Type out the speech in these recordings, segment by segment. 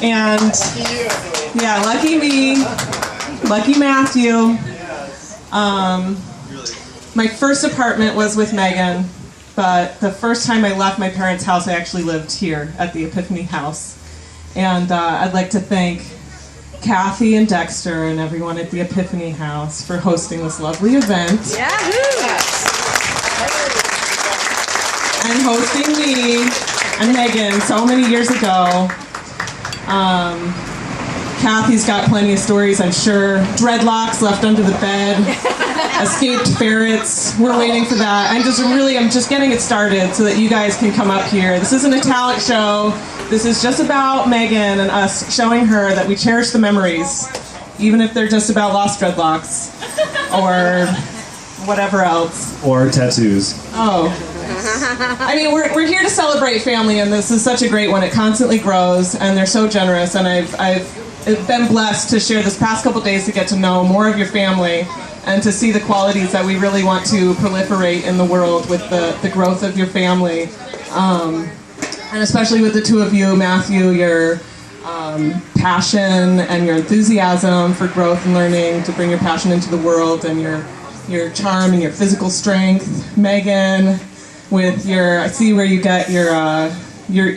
And yeah, lucky me, lucky Matthew. My first apartment was with Megan, but the first time I left my parents' house, I actually lived here at the Epiphany House. And I'd like to thank Kathy and Dexter and everyone at the Epiphany House for hosting this lovely event. And hosting me and Megan so many years ago. Kathy's got plenty of stories, I'm sure. Dreadlocks left under the bed, escaped ferrets. We're waiting for that. I'm just getting it started so that you guys can come up here. This isn't a talent show. This is just about Megan and us showing her that we cherish the memories, even if they're just about lost dreadlocks or whatever else. Or tattoos. Oh. I mean, we're here to celebrate family, and this is such a great one. It constantly grows, and they're so generous, and I've been blessed to share this past couple days to get to know more of your family and to see the qualities that we really want to proliferate in the world with the growth of your family. And especially with the two of you, Matthew, your passion and your enthusiasm for growth and learning to bring your passion into the world, and your charm and your physical strength. Megan, with I see where you get your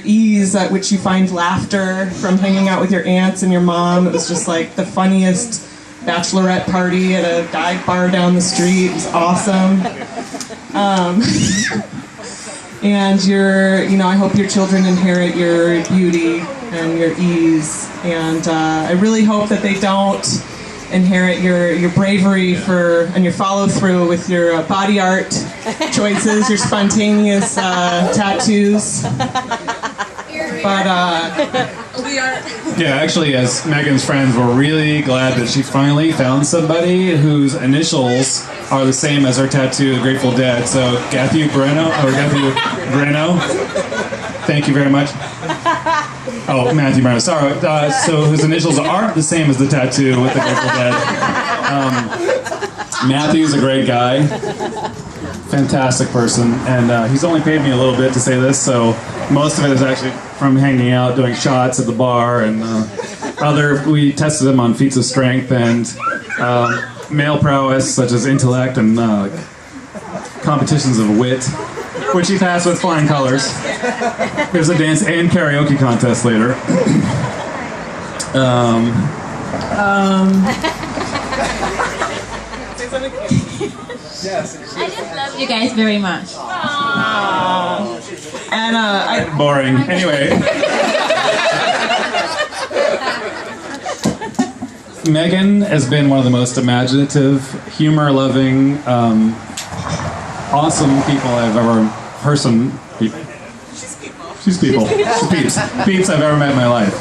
ease at which you find laughter from hanging out with your aunts and your mom. It was just like the funniest bachelorette party at a dive bar down the street. It was awesome. And I hope your children inherit your beauty and your ease. And I really hope that they don't inherit your bravery and your follow-through with your body art choices, your spontaneous tattoos. But we are... Yeah, actually, as Megan's friends, we're really glad that she finally found somebody whose initials are the same as her tattoo, the Grateful Dead. So, Matthew Breno, thank you very much. Oh, Matthew Breno, sorry. So his initials aren't the same as the tattoo with the Grateful Dead. Matthew's a great guy, fantastic person, and he's only paid me a little bit to say this, so most of it is actually from hanging out, doing shots at the bar, and we tested him on feats of strength and male prowess, such as intellect and competitions of wit, which he passed with flying colors. There's a dance and karaoke contest later. I just love you guys very much. And boring. Anyway. Megan has been one of the most imaginative, humor-loving, awesome people I've ever... She's people. She's peeps. Peeps I've ever met in my life.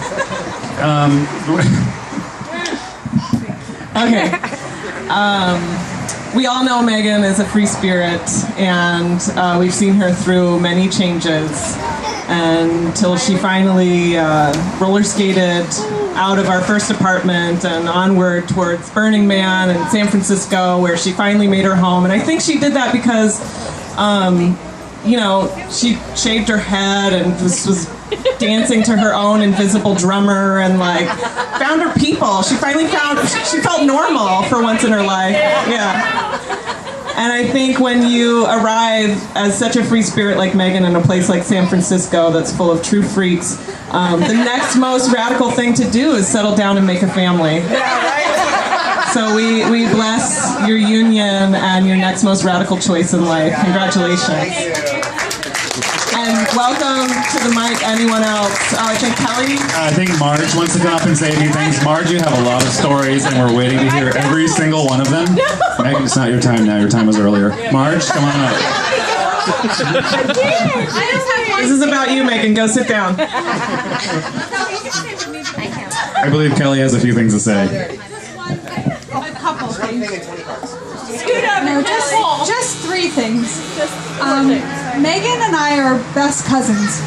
Okay. We all know Megan is a free spirit, and we've seen her through many changes until she finally roller skated out of our first apartment and onward towards Burning Man and San Francisco, where she finally made her home. And I think she did that because she shaved her head and was dancing to her own invisible drummer and found her people. She finally she felt normal for once in her life. Yeah. And I think when you arrive as such a free spirit like Megan in a place like San Francisco that's full of true freaks, the next most radical thing to do is settle down and make a family. Yeah, right? So we bless your union and your next most radical choice in life. Congratulations. And welcome to the mic, anyone else? I think Kelly? I think Marge wants to come up and say a few things. Marge, you have a lot of stories, and we're waiting to hear every single one of them. Megan, it's not your time now. Your time was earlier. Marge, come on up. This is about you, Megan. Go sit down. I believe Kelly has a few things to say. A couple things. No, just three things. Megan and I are best cousins.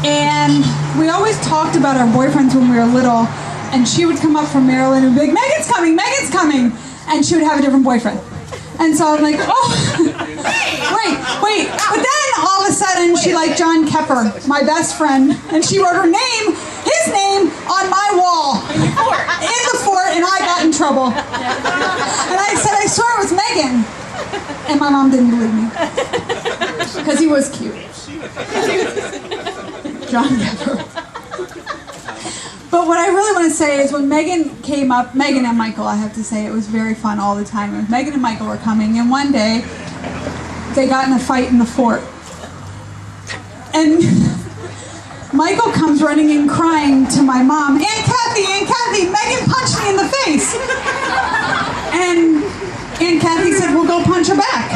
And we always talked about our boyfriends when we were little, and she would come up from Maryland and be like, Megan's coming, Megan's coming! And she would have a different boyfriend. And so I'm like, oh, wait. But then all of a sudden, she liked John Kepper, my best friend, and she wrote his name, on my wall. In the fort, and I got in trouble. And I said, I swore it was Megan. And my mom didn't believe me. Because he was cute. John Kepper. But what I really want to say is when Megan came up, Megan and Michael, I have to say, it was very fun all the time. And Megan and Michael were coming, and one day, they got in a fight in the fort. And Michael comes running in crying to my mom, Aunt Kathy, Megan punched me in the face. And Aunt Kathy said, well, go punch her back.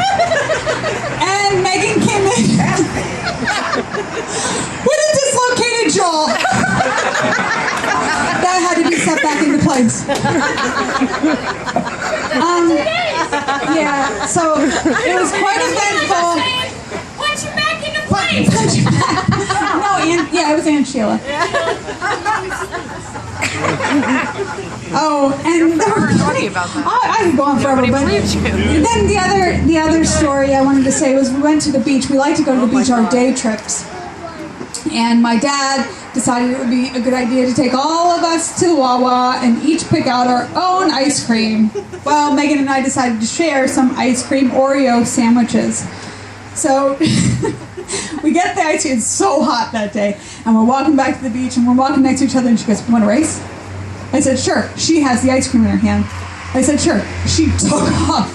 And Megan came in with a dislocated jaw. That had to be set back into place. Yeah, so it was quite eventful. Punch you back into place! Punch you back. No, it was Aunt Sheila. Oh, and there were I could go on forever, but then the other story I wanted to say was we went to the beach. We like to go to the beach on day trips. And my dad decided it would be a good idea to take all of us to Wawa and each pick out our own ice cream. Well, Megan and I decided to share some ice cream Oreo sandwiches. So we get the ice cream. It's so hot that day. And we're walking back to the beach and we're walking next to each other and she goes, want to race? I said, sure. She has the ice cream in her hand. I said, sure. She took off.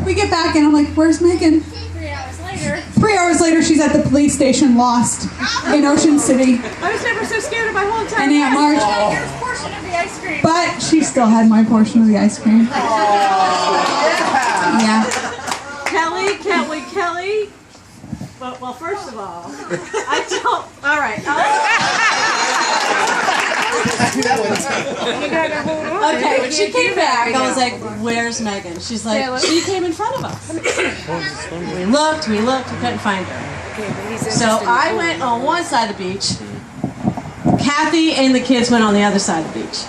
We get back and I'm like, where's Megan? 3 hours later. 3 hours later, she's at the police station, lost in Ocean City. I was never so scared of my whole entire And Aunt Marge. Here's a portion of the ice cream. But she still had my portion of the ice cream. Yeah. Kelly. Well, first of all, I don't. All right. Okay, when she came back, I was like, where's Megan? She's like, she came in front of us. We looked, we couldn't find her. So I went on one side of the beach. Kathy and the kids went on the other side of the beach.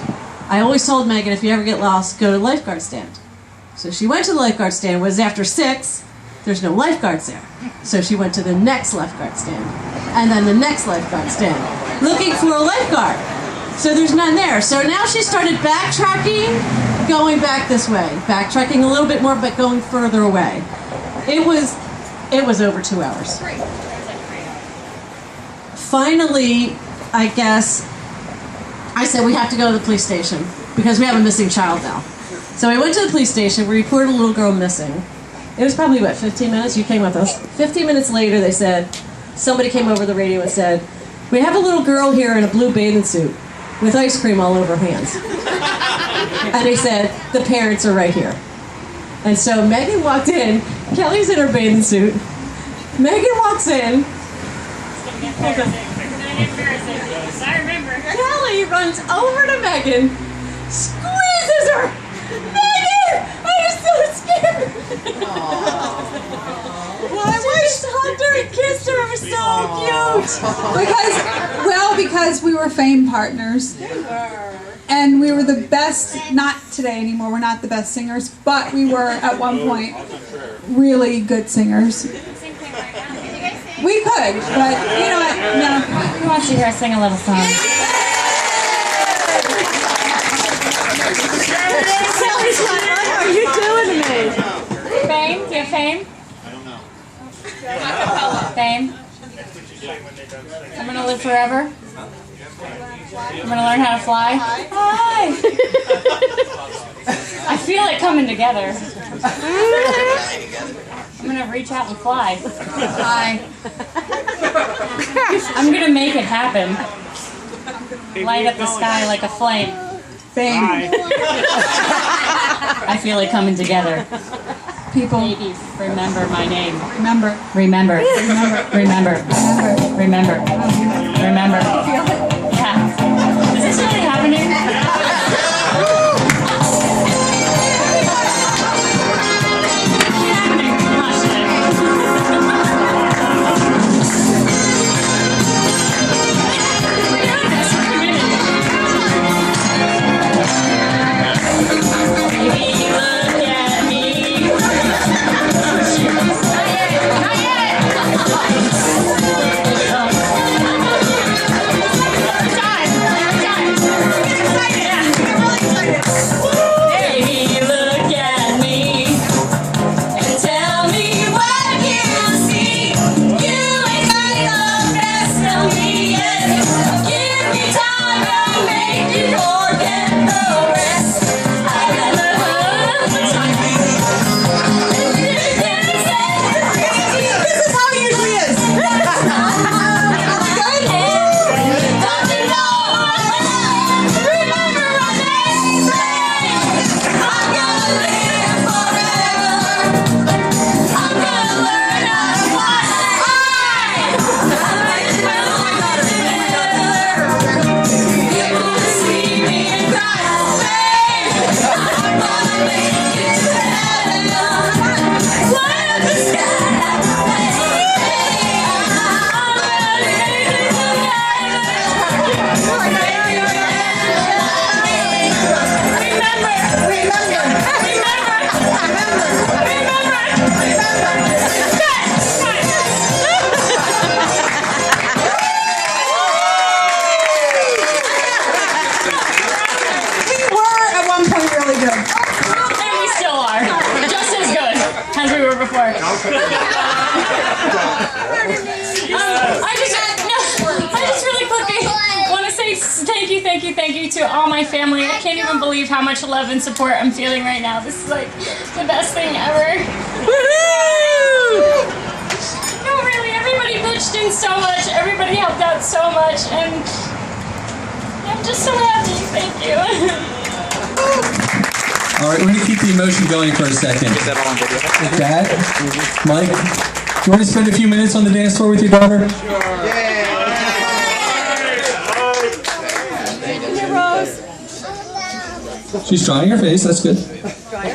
I always told Megan, if you ever get lost, go to the lifeguard stand. So she went to the lifeguard stand. It was after 6. There's no lifeguards there. So she went to the next lifeguard stand. And then the next lifeguard stand. Looking for a lifeguard. So there's none there. So now she started backtracking, going back this way. Backtracking a little bit more, but going further away. It was over 2 hours. Finally, I guess, I said we have to go to the police station because we have a missing child now. So we went to the police station, we reported a little girl missing. It was probably, 15 minutes? You came with us. 15 minutes later, they said, somebody came over the radio and said, we have a little girl here in a blue bathing suit with ice cream all over her hands. And they said, the parents are right here. And so Megan walked in. Kelly's in her bathing suit. Megan walks in. I remember. Kelly runs over to Megan, squeezes her. Megan, I'm so scared. Well, I just hugged her and kissed her. It was so cute. Because we were fame partners. And we were the best, not today anymore, we're not the best singers, but we were at one point really good singers. We could, but you know what, no. Who wants to hear us sing a little song? What are you doing to me? Fame? Do you have fame? I don't know. Fame? I'm gonna live forever. I'm gonna learn how to fly. Hi! I feel it coming together. I'm gonna reach out and fly. Hi. I'm gonna make it happen. Light up the sky like a flame. Fame. I feel it coming together. People. Baby, remember my name. Remember. Remember. Remember. Remember. Remember. Yeah. Is this really happening? Not yet. I just really quickly want to say thank you to all my family. I can't even believe how much love and support I'm feeling right now. This is like the best thing ever. No, really, everybody pitched in so much. Everybody helped out so much, and I'm just so happy. Thank you. All right, we're going to keep the emotion going for a second. Dad, Mike, do you want to spend a few minutes on the dance floor with your daughter? She's drying her face, that's good.